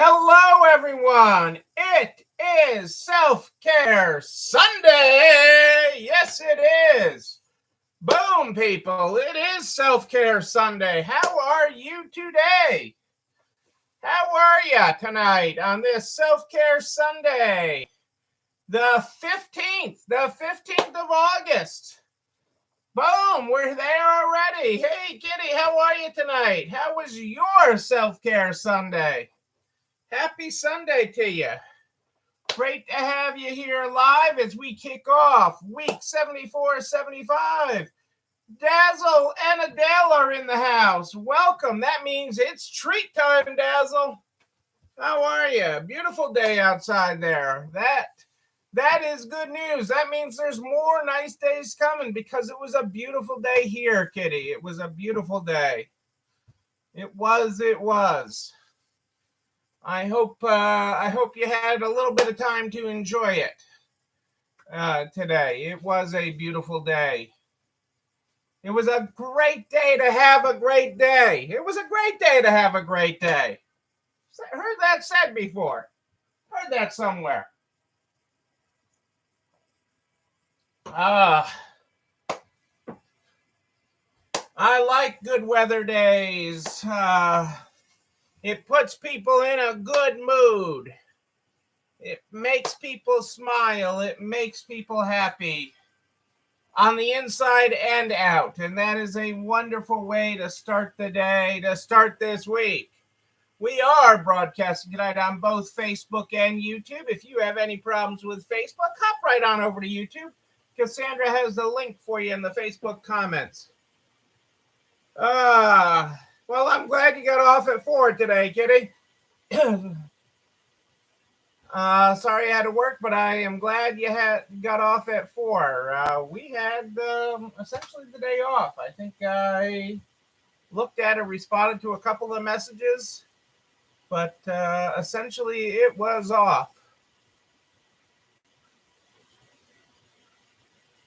Hello, everyone. It is Self-Care Sunday. Yes, it is. Boom, people. It is Self-Care Sunday. How are you today? How are you tonight on this Self-Care Sunday? The 15th of August. Boom, we're there already. Hey, Kitty, how are you tonight? How was your Self-Care Sunday? Happy Sunday to you. Great to have you here live as we kick off week 74-75. Dazzle and Adele are in the house. Welcome. That means it's treat time, Dazzle. How are you? Beautiful day outside there. That is good news. That means there's more nice days coming because it was a beautiful day here, Kitty. It was a beautiful day. It was. I hope you had a little bit of time to enjoy it today. It was a beautiful day. It was a great day to have a great day. It was a great day to have a great day. Heard that said before. Heard that somewhere. I like good weather days. It puts people in a good mood. It makes people smile. It makes people happy on the inside and out. And that is a wonderful way to start the day, to start this week. We are broadcasting tonight on both Facebook and YouTube. If you have any problems with Facebook, hop right on over to YouTube. Cassandra has the link for you in the Facebook comments. Well, I'm glad you got off at 4 today, Kitty. Sorry I had to work, but I am glad you got off at 4. We had essentially the day off. I think I looked at and responded to a couple of messages, but essentially it was off.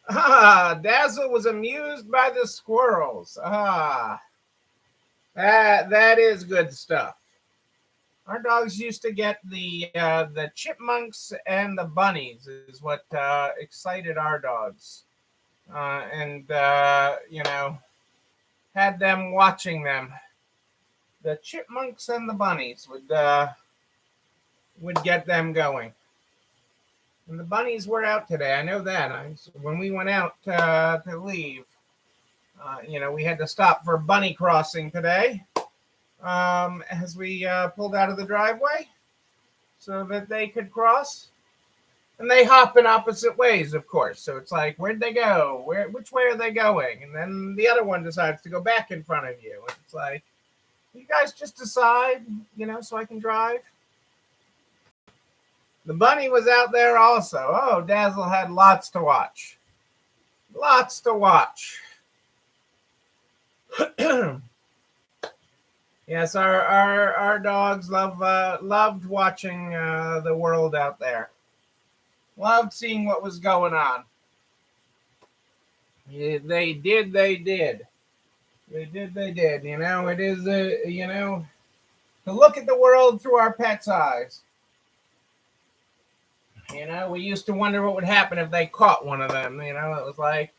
Dazzle was amused by the squirrels. That is good stuff. Our dogs used to get the chipmunks and the bunnies is what excited our dogs, and had them watching them. The chipmunks and the bunnies would get them going. And the bunnies were out today. I know that. When we went out to leave, we had to stop for bunny crossing today. As we pulled out of the driveway so that they could cross. And they hop in opposite ways, of course. So it's like, where'd they go? Which way are they going? And then the other one decides to go back in front of you. And it's like, you guys just decide, so I can drive. The bunny was out there also. Oh, Dazzle had lots to watch. Lots to watch. Yes, our dogs loved watching the world out there. Loved seeing what was going on. Yeah, they did. It is to look at the world through our pets' eyes. We used to wonder what would happen if they caught one of them. It was like,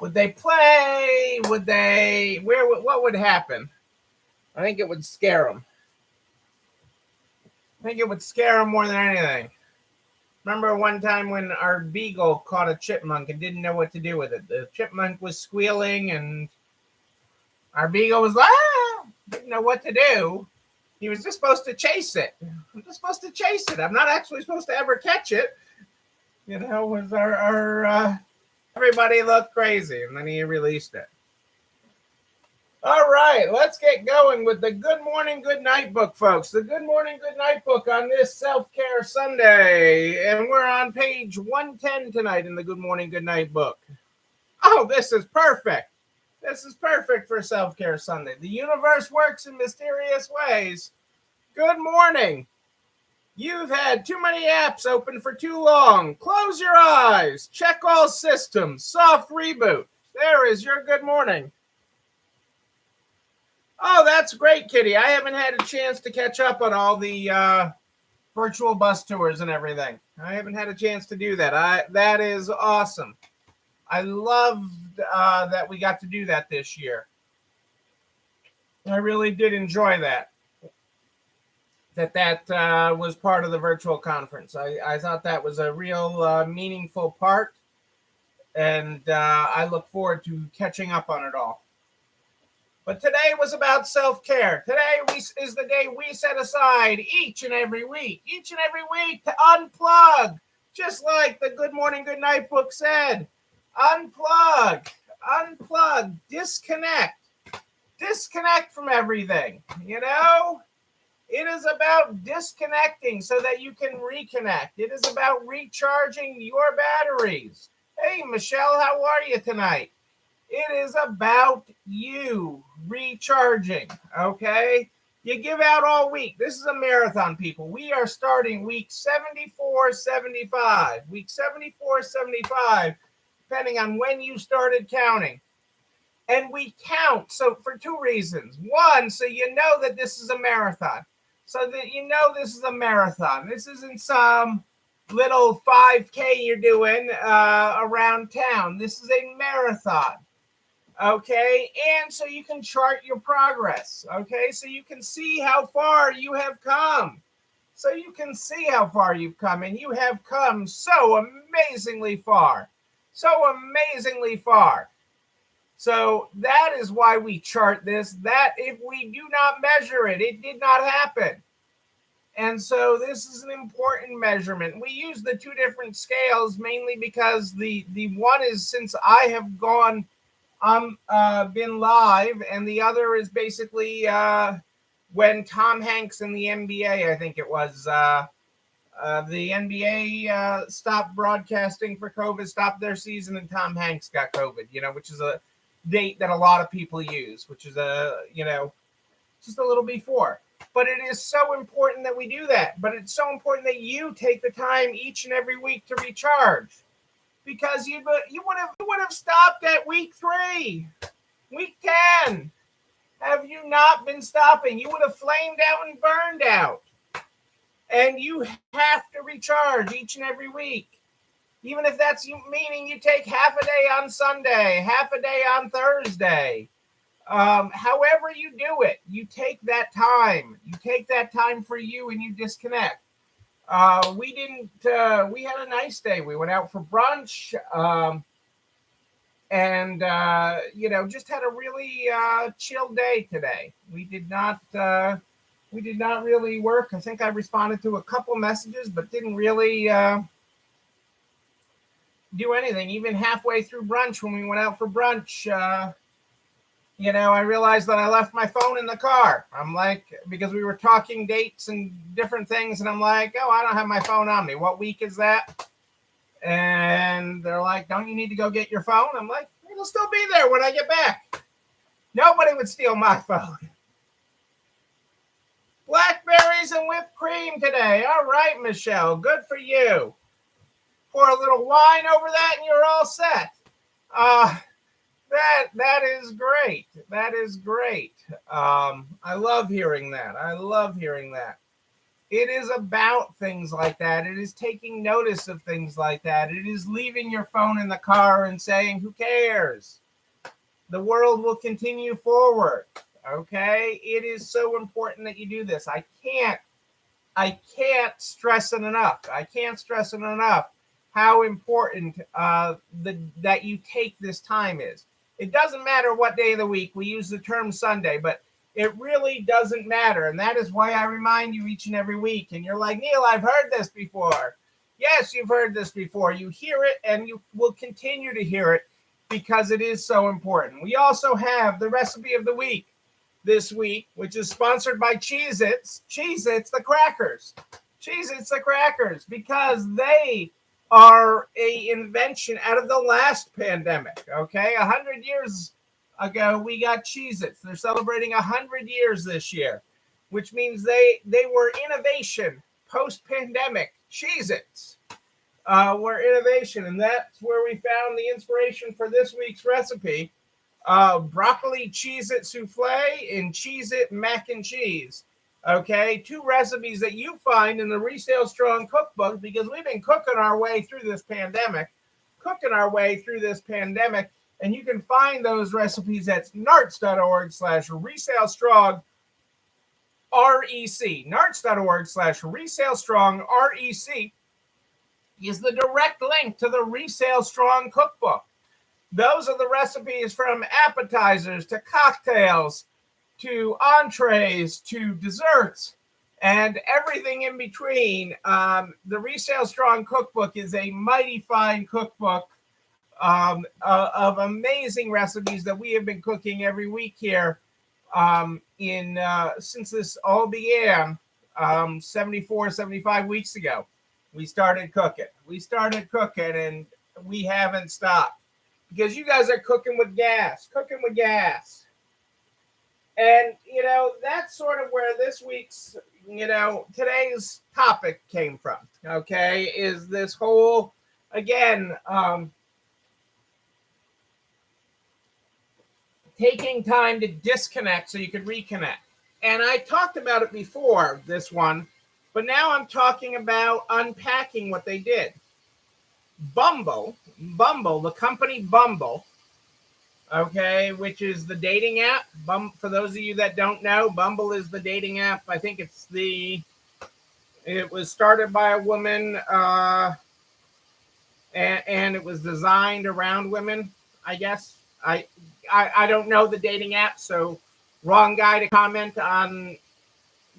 would they play? What would happen? I think it would scare them. I think it would scare them more than anything. Remember one time when our beagle caught a chipmunk and didn't know what to do with it. The chipmunk was squealing and our beagle was like, didn't know what to do. He was just supposed to chase it. I'm just supposed to chase it. I'm not actually supposed to ever catch it. Was our everybody looked crazy, and then he released it. All right, let's get going with the Good Morning, Good Night book, folks. The Good Morning, Good Night book on this Self-Care Sunday. And we're on page 110 tonight in the Good Morning, Good Night book. Oh, this is perfect. This is perfect for Self-Care Sunday. The universe works in mysterious ways. Good morning. You've had too many apps open for too long. Close your eyes. Check all systems. Soft reboot. There is your good morning. Oh, that's great, Kitty. I haven't had a chance to catch up on all the virtual bus tours and everything. I haven't had a chance to do that. That is awesome. I loved that we got to do that this year. I really did enjoy that. That was part of the virtual conference. I thought that was a real meaningful part, and I look forward to catching up on it all. But today was about self-care. Is the day we set aside each and every week to unplug, just like the Good Morning, Good Night book said. Unplug, unplug, disconnect from everything. It is about disconnecting so that you can reconnect. It is about recharging your batteries. Hey, Michelle, how are you tonight? It is about you recharging, okay? You give out all week. This is a marathon, people. We are starting week 74, 75. Week 74, 75, depending on when you started counting. And we count for two reasons. One, so you know that this is a marathon. So that you know this is a marathon. This isn't some little 5K you're doing around town. This is a marathon. Okay, and so you can chart your progress. Okay, so you can see how far you have come. So you can see how far you've come, and you have come so amazingly far. So amazingly far. So that is why we chart this. That if we do not measure it, it did not happen. And so this is an important measurement. We use the two different scales mainly because the one is since I have gone been live, and the other is basically when Tom Hanks in the NBA, I think it was, the NBA stopped broadcasting for COVID, stopped their season, and Tom Hanks got COVID, which is a date that a lot of people use, which is just a little before. But it is so important that we do that. But it's so important that you take the time each and every week to recharge. Because you would have stopped at week 3, week 10. Have you not been stopping? You would have flamed out and burned out. And you have to recharge each and every week. Even if that's meaning you take half a day on Sunday, half a day on Thursday. However you do it, you take that time. You take that time for you and you disconnect. We had a nice day. We went out for brunch, and just had a really chill day today. We did not really work. I think I responded to a couple messages, but didn't really do anything. Even halfway through brunch, when we went out for brunch, I realized that I left my phone in the car. I'm like, because we were talking dates and different things, and I'm like, oh, I don't have my phone on me. What week is that? And they're like, don't you need to go get your phone? I'm like, it'll still be there when I get back. Nobody would steal my phone. Blackberries and whipped cream today. All right, Michelle, good for you. Pour a little wine over that and you're all set. That is great. That is great. I love hearing that. I love hearing that. It is about things like that. It is taking notice of things like that. It is leaving your phone in the car and saying, who cares? The world will continue forward. Okay? It is so important that you do this. I can't stress it enough. I can't stress it enough how important that you take this time is. It doesn't matter what day of the week. We use the term Sunday, but it really doesn't matter. And that is why I remind you each and every week. And you're like, Neil, I've heard this before. Yes, you've heard this before. You hear it and you will continue to hear it because it is so important. We also have the recipe of the week this week, which is sponsored by Cheez-Its. Cheez-Its, the crackers. Cheez-Its, the crackers, because they are a invention out of the last pandemic. Okay, 100 years ago we got Cheez-Its. They're celebrating 100 years this year, which means they were innovation post-pandemic. Cheez-Its were innovation, and that's where we found the inspiration for this week's recipe broccoli Cheez-It souffle and Cheez-It mac and cheese. Okay, 2 recipes that you find in the Resale Strong cookbook, because we've been cooking our way through this pandemic, and you can find those recipes at narts.org/resale strong REC. narts.org/resale strong REC is the direct link to the Resale Strong cookbook. Those are the recipes from appetizers to cocktails to entrees to desserts and everything in between. The Resale Strong cookbook is a mighty fine cookbook of amazing recipes that we have been cooking every week here since this all began 75 weeks ago. We started cooking, and we haven't stopped because you guys are cooking with gas. And, that's sort of where this week's, today's topic came from, okay, is this whole, again, taking time to disconnect so you could reconnect. And I talked about it before, this one, but now I'm talking about unpacking what they did. Bumble, the company Bumble, okay, which is the dating app. For those of you that don't know, Bumble is the dating app. I think it was started by a woman, and it was designed around women, I guess. I don't know the dating app, so wrong guy to comment on,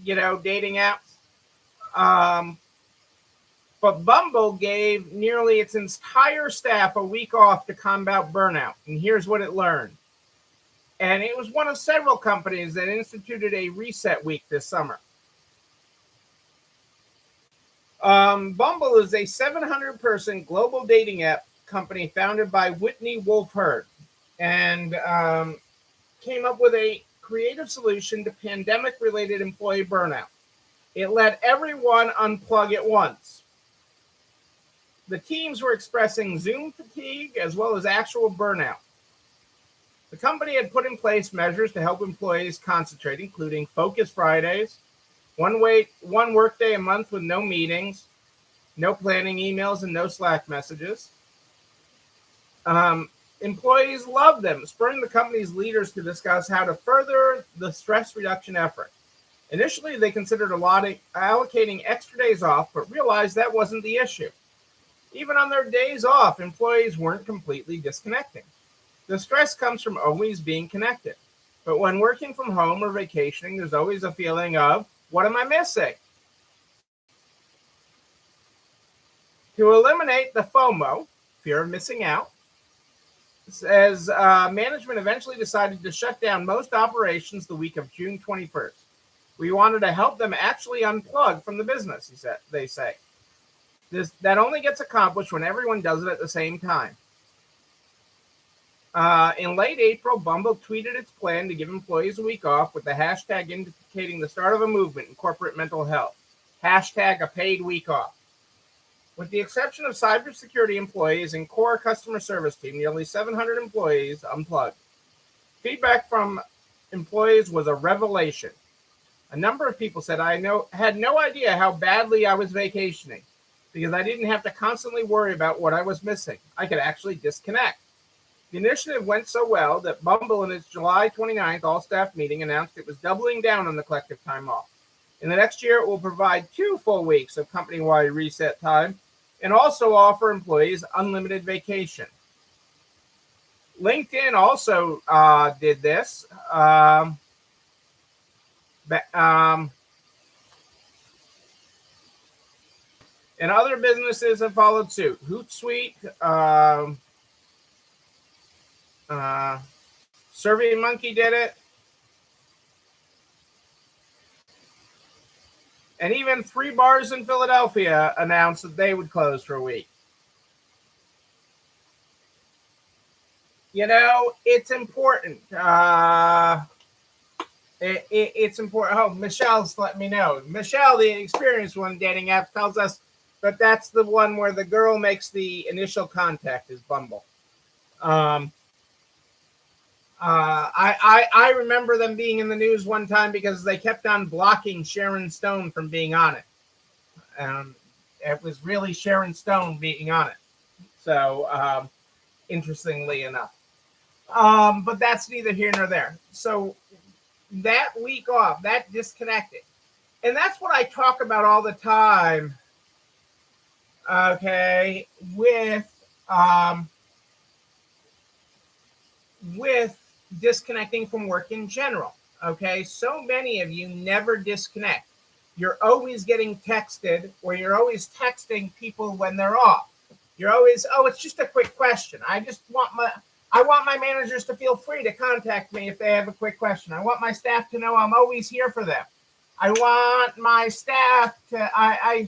dating apps. But Bumble gave nearly its entire staff a week off to combat burnout. And here's what it learned. And it was one of several companies that instituted a reset week this summer. Bumble is a 700-person global dating app company founded by Whitney Wolfe Herd, and came up with a creative solution to pandemic-related employee burnout. It let everyone unplug at once. The teams were expressing Zoom fatigue as well as actual burnout. The company had put in place measures to help employees concentrate, including Focus Fridays, one workday a month with no meetings, no planning emails, and no Slack messages. Employees loved them, spurring the company's leaders to discuss how to further the stress reduction effort. Initially, they considered allocating extra days off, but realized that wasn't the issue. Even on their days off, employees weren't completely disconnecting. The stress comes from always being connected. But when working from home or vacationing, there's always a feeling of, what am I missing? To eliminate the FOMO, fear of missing out, as management eventually decided to shut down most operations the week of June 21st. We wanted to help them actually unplug from the business, they say. That only gets accomplished when everyone does it at the same time. In late April, Bumble tweeted its plan to give employees a week off with the hashtag indicating the start of a movement in corporate mental health. Hashtag a paid week off. With the exception of cybersecurity employees and core customer service team, nearly 700 employees unplugged. Feedback from employees was a revelation. A number of people said, I had no idea how badly I was vacationing because I didn't have to constantly worry about what I was missing. I could actually disconnect. The initiative went so well that Bumble in its July 29th all-staff meeting announced it was doubling down on the collective time off. In the next year, it will provide 2 full weeks of company-wide reset time and also offer employees unlimited vacation. LinkedIn also did this. And other businesses have followed suit. Hootsuite, SurveyMonkey did it. And even 3 bars in Philadelphia announced that they would close for a week. It's important. It's important. Oh, Michelle's let me know. Michelle, the experienced one dating apps, tells us that that's the one where the girl makes the initial contact is Bumble. I remember them being in the news one time because they kept on blocking Sharon Stone from being on it. It was really Sharon Stone being on it. So, interestingly enough. But that's neither here nor there. So that week off, that disconnected. And that's what I talk about all the time. Okay, with disconnecting from work in general. Okay, so many of you never disconnect. You're always getting texted, or you're always texting people when they're off. You're always, oh, it's just a quick question. I want my managers to feel free to contact me if they have a quick question. I want my staff to know I'm always here for them. I want my staff to, I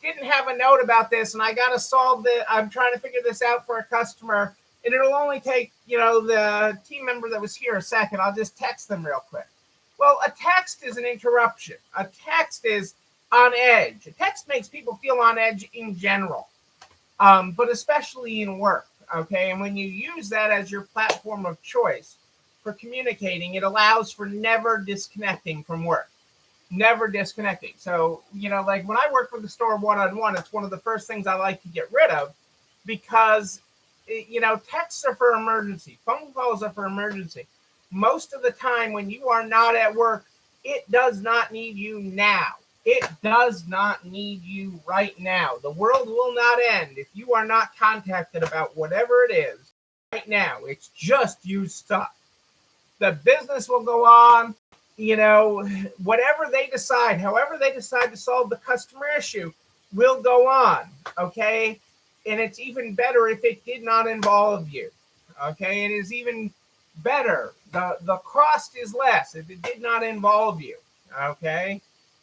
didn't have a note about this and I got to solve it. I'm trying to figure this out for a customer and it'll only take, the team member that was here a second. I'll just text them real quick. Well, a text is an interruption. A text is on edge. A text makes people feel on edge in general, but especially in work. Okay, and when you use that as your platform of choice for communicating, it allows for never disconnecting from work. Never disconnecting. So, like when I work with the store one-on-one, it's one of the first things I like to get rid of because, texts are for emergency. Phone calls are for emergency. Most of the time when you are not at work, it does not need you now. It does not need you right now. The world will not end if you are not contacted about whatever it is right now. It's just you stuck. The business will go on, whatever they decide, however they decide to solve the customer issue will go on, okay? And it's even better if it did not involve you, okay? It is even better. The cost is less if it did not involve you, okay?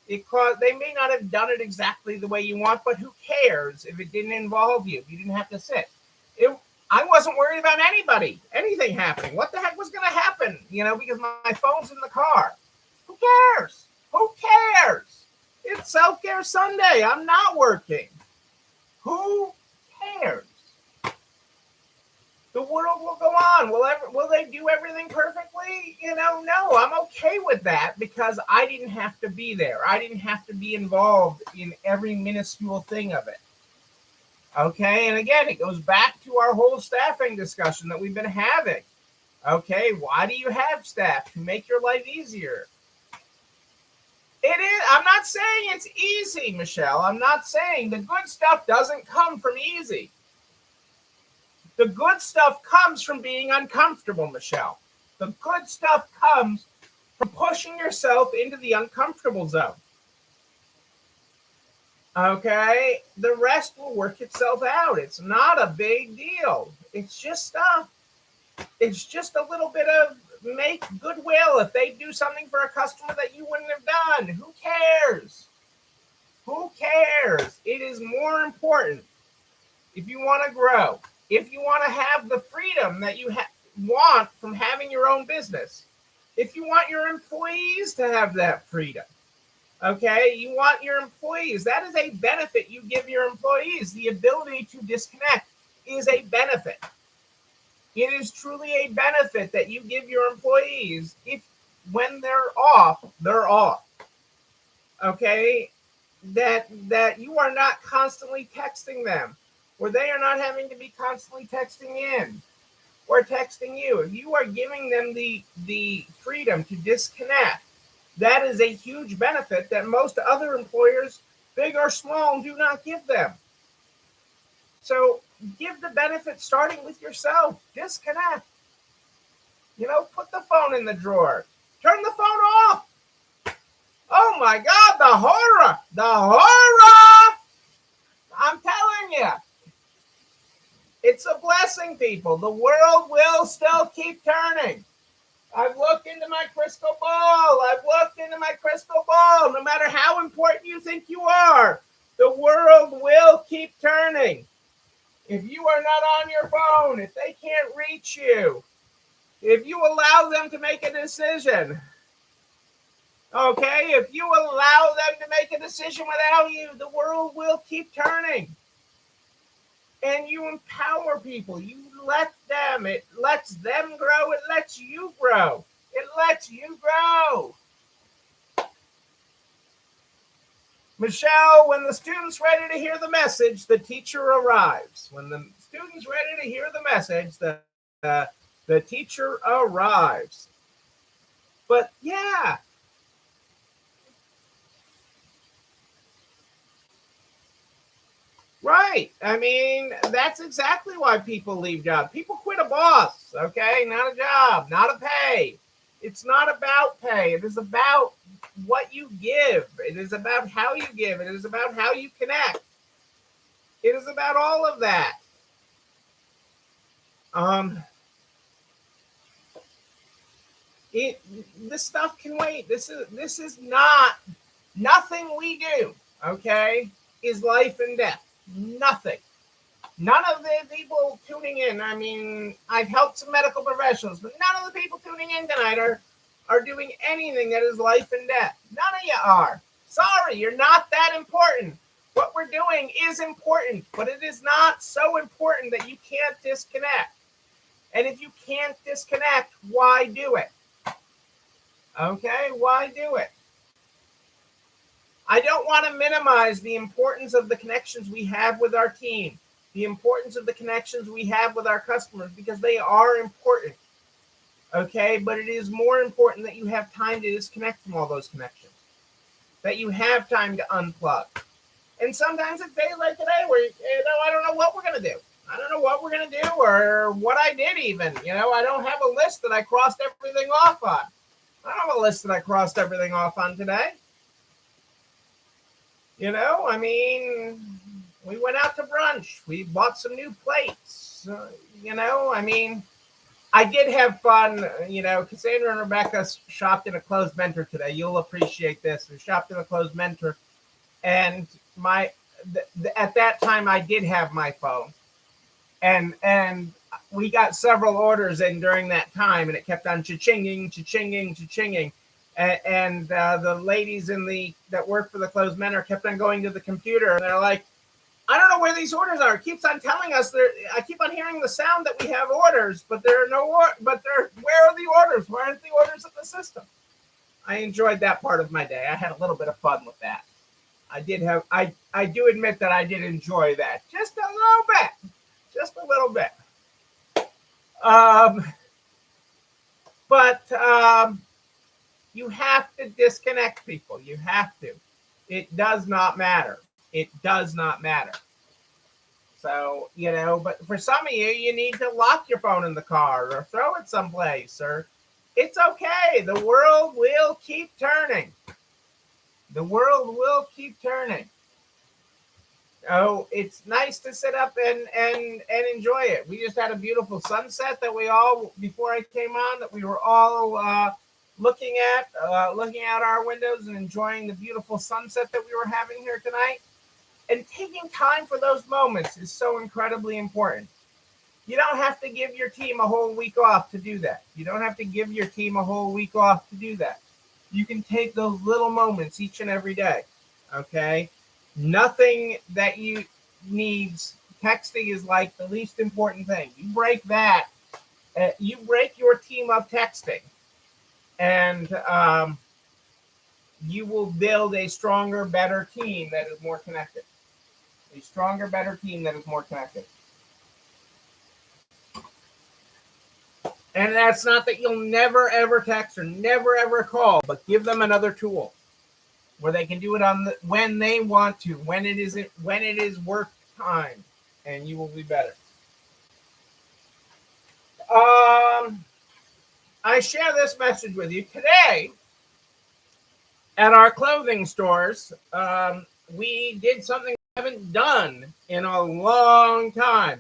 They may not have done it exactly the way you want, but who cares if it didn't involve you, if you didn't have to sit. I wasn't worried about anything happening. What the heck was going to happen? Because my phone's in the car. Who cares? Who cares? It's Self-Care Sunday. I'm not working. Who cares? The world will go on. Will they do everything perfectly? No, I'm okay with that because I didn't have to be there. I didn't have to be involved in every minuscule thing of it. Okay, and again, it goes back to our whole staffing discussion that we've been having. Okay, why do you have staff? To make your life easier. It is. I'm not saying it's easy, Michelle. I'm not saying the good stuff doesn't come from easy. The good stuff comes from being uncomfortable, Michelle. The good stuff comes from pushing yourself into the uncomfortable zone. Okay, the rest will work itself out. It's not a big deal. It's just stuff. It's just a little bit of make goodwill. If they do something for a customer that you wouldn't have done, who cares? Who cares? It is more important if you want to grow, if you want to have the freedom that you want from having your own business, if you want your employees to have that freedom. Okay, you want your employees. That is a benefit you give your employees. The ability to disconnect is a benefit. It is truly a benefit that you give your employees. If when they're off, they're off. Okay, that you are not constantly texting them, or they are not having to be constantly texting in or texting you. If you are giving them the freedom to disconnect, that is a huge benefit that most other employers, big or small, do not give them. So give the benefit starting with yourself. Disconnect. Put the phone in the drawer. Turn the phone off. Oh my God, the horror. The horror. I'm telling you. It's a blessing, people. The world will still keep turning. I've looked into my crystal ball. No matter how important you think you are, the world will keep turning. If you are not on your phone, if they can't reach you, if you allow them to make a decision, okay, if you allow them to make a decision without you, the world will keep turning. and you empower people. You let them. It lets them grow. It lets you grow. It lets you grow. Michelle, when the student's ready to hear the message, the teacher arrives. When the student's ready to hear the message, the teacher arrives. But yeah. Right. I mean, that's exactly why people leave jobs. People quit a boss, okay? Not a job, not a pay. It's not about pay. It is about what you give. It is about how you give. It is about how you connect. It is about all of that. Um, this stuff can wait. This is not nothing we do, okay, is life and death. Nothing. None of the people tuning in, I mean, I've helped some medical professionals, but none of the people tuning in tonight are doing anything that is life and death. None of you are. Sorry, you're not that important. What we're doing is important, but it is not so important that you can't disconnect. And if you can't disconnect, why do it? Okay, why do it? I don't want to minimize the importance of the connections we have with our team, the importance of the connections we have with our customers, because they are important. Okay, but it is more important that you have time to disconnect from all those connections, that you have time to unplug. And sometimes it's days like today where, I don't know what we're going to do. I don't know what we're going to do or what I did even. I don't have a list that I crossed everything off on. I don't have a list that I crossed everything off on today. I mean, we went out to brunch. We bought some new plates. I mean, I did have fun. Cassandra and Rebecca shopped in a closed mentor today. You'll appreciate this. We shopped in a closed mentor. And at that time, I did have my phone. And we got several orders in during that time, and it kept on cha-chinging, cha-chinging, cha-chinging. And the ladies that work for the closed mentor kept on going to the computer, and they're like, I don't know where these orders are. It keeps on telling us I keep on hearing the sound that we have orders, but there are where are the orders? Where aren't the orders in the system? I enjoyed that part of my day. I had a little bit of fun with that. I do admit that I did enjoy that. Just a little bit. Just a little bit. But you have to disconnect people. You have to. It does not matter. It does not matter. So, but for some of you, you need to lock your phone in the car or throw it someplace, or it's okay. The world will keep turning. The world will keep turning. Oh, it's nice to sit up and enjoy it. We just had a beautiful sunset that before I came on, that we were all looking at our windows and enjoying the beautiful sunset that we were having here tonight. And taking time for those moments is so incredibly important. You don't have to give your team a whole week off to do that. You don't have to give your team a whole week off to do that. You can take those little moments each and every day. Okay? Nothing that you needs. Texting is like the least important thing. You break that. You break your team of texting, and you will build a stronger, better team that is more connected. A stronger, better team that is more connected. And that's not that you'll never, ever text or never, ever call, but give them another tool where they can do it when they want to, when it is work time, and you will be better. I share this message with you today. At our clothing stores, we did something we haven't done in a long time.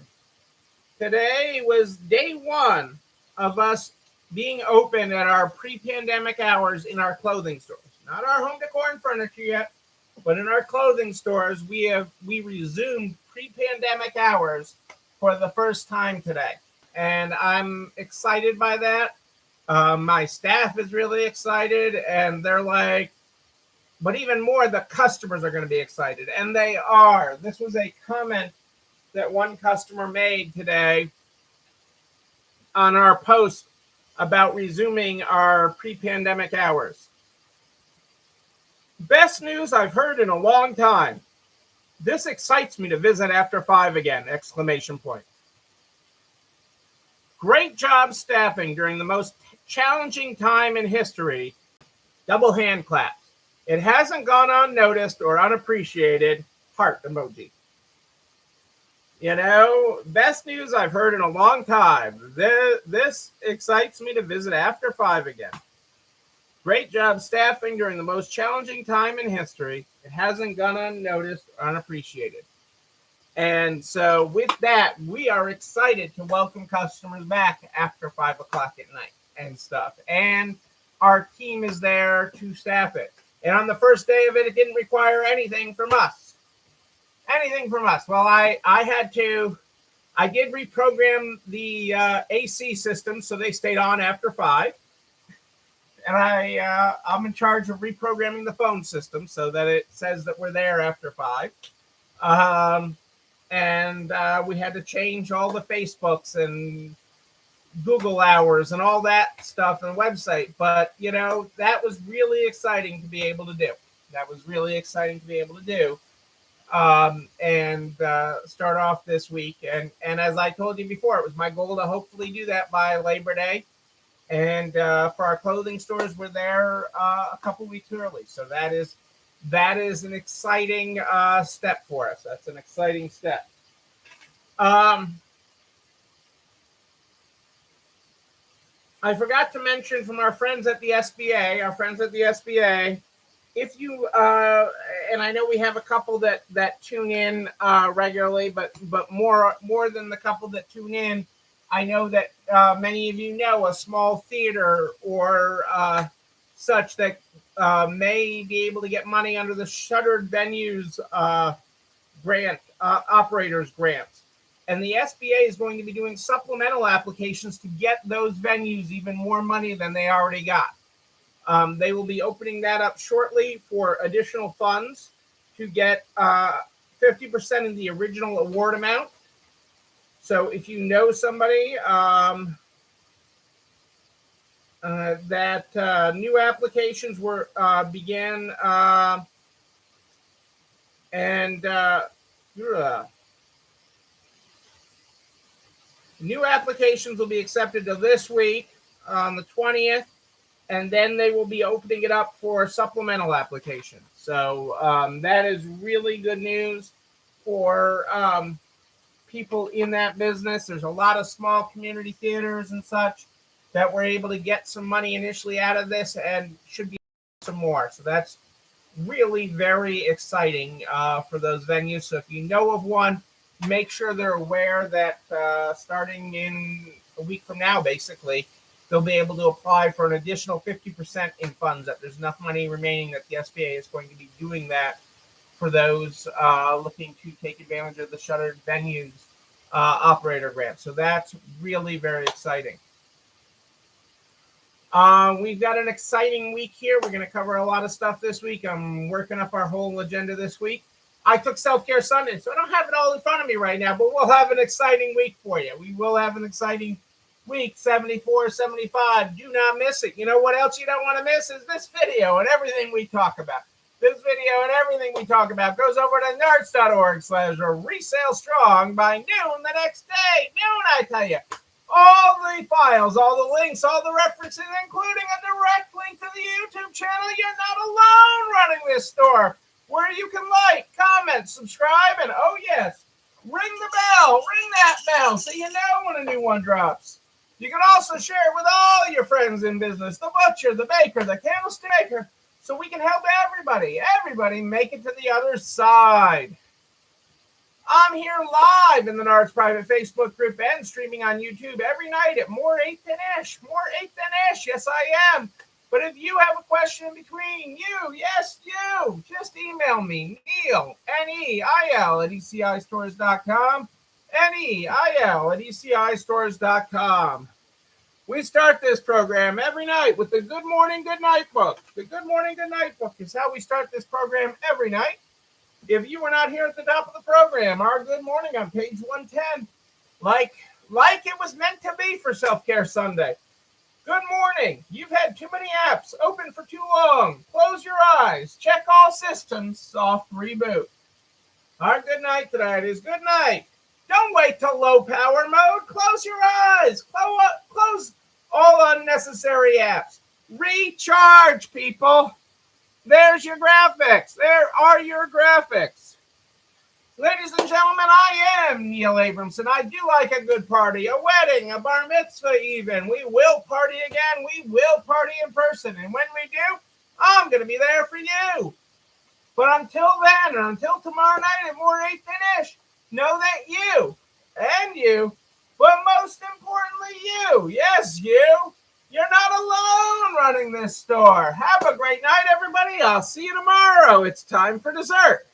Today was day one of us being open at our pre-pandemic hours in our clothing stores. Not our home decor and furniture yet, but in our clothing stores, we resumed pre-pandemic hours for the first time today. And I'm excited by that. My staff is really excited, and they're like, but even more, the customers are going to be excited, and they are. This was a comment that one customer made today on our post about resuming our pre-pandemic hours. Best news I've heard in a long time. This excites me to visit after 5 again! Exclamation point. Great job staffing during the most challenging time in history. Double hand claps. It hasn't gone unnoticed or unappreciated. Heart emoji. You know, best news I've heard in a long time. This excites me to visit after 5 again. Great job staffing during the most challenging time in history. It hasn't gone unnoticed or unappreciated. And so with that, we are excited to welcome customers back after 5 o'clock at night and stuff. And our team is there to staff it. And on the first day of it, it didn't require anything from us. Well, I did reprogram the AC system so they stayed on after 5. And I'm in charge of reprogramming the phone system so that it says that we're there after 5. And we had to change all the Facebooks and Google hours and all that stuff and website. But, you know, that was really exciting to be able to do. And start off this week. And as I told you before, it was my goal to hopefully do that by Labor Day. And for our clothing stores, we're there a couple weeks early. So that is an exciting step for us. That's an exciting step. I forgot to mention from our friends at the SBA, if you and I know we have a couple that tune in regularly, but more than the couple that tune in, I know that many of you know a small theater or such that may be able to get money under the Shuttered Venues grant, operators grants. And the SBA is going to be doing supplemental applications to get those venues even more money than they already got. They will be opening that up shortly for additional funds to get 50% of the original award amount. So if you know somebody that new applications were began new applications will be accepted till this week on the 20th, and then they will be opening it up for supplemental applications. So that is really good news for people in that business. There's a lot of small community theaters and such that were able to get some money initially out of this and should be some more. So that's really very exciting for those venues. So if you know of one, make sure they're aware that starting in a week from now, basically, they'll be able to apply for an additional 50% in funds, that there's enough money remaining that the SBA is going to be doing that for those looking to take advantage of the Shuttered Venues operator grant. So that's really very exciting. We've got an exciting week here. We're going to cover a lot of stuff this week. I'm working up our whole agenda this week. I took Self-Care Sunday, so I don't have it all in front of me right now, but we'll have an exciting week for you. We will have an exciting week, 74, 75. Do not miss it. You know what else you don't want to miss is this video and everything we talk about. This video and everything we talk about goes over to nerds.org/resale strong by noon the next day. Noon, I tell you. All the files, all the links, all the references, including a direct link to the YouTube channel. You're not alone running this store, where you can like, comment, subscribe, and oh yes, ring the bell, ring that bell so you know when a new one drops. You can also share it with all your friends in business, the butcher, the baker, the candlestick maker, so we can help everybody make it to the other side. I'm here live in the Nards private Facebook group and streaming on YouTube every night at More 8 Than Ish. Yes, I am. But if you have a question in between, you, just email me, Neil, Neil, at ECIstores.com, Neil, at ECIstores.com. We start this program every night with the Good Morning, Good Night book. The Good Morning, Good Night book is how we start this program every night. If you were not here at the top of the program, our good morning on page 110, like it was meant to be for Self-Care Sunday. Good morning. You've had too many apps open for too long. Close your eyes. Check all systems. Soft reboot. Our good night tonight is good night. Don't wait till low power mode. Close your eyes. Close all unnecessary apps. Recharge, people. There's your graphics. There are your graphics. Ladies and gentlemen, I am Neil Abramson. I do like a good party, a wedding, a bar mitzvah even. We will party again. We will party in person. And when we do, I'm going to be there for you. But until then, or until tomorrow night at more 8 Finish, know that you, and you, but most importantly you, yes you, you're not alone running this store. Have a great night, everybody. I'll see you tomorrow. It's time for dessert.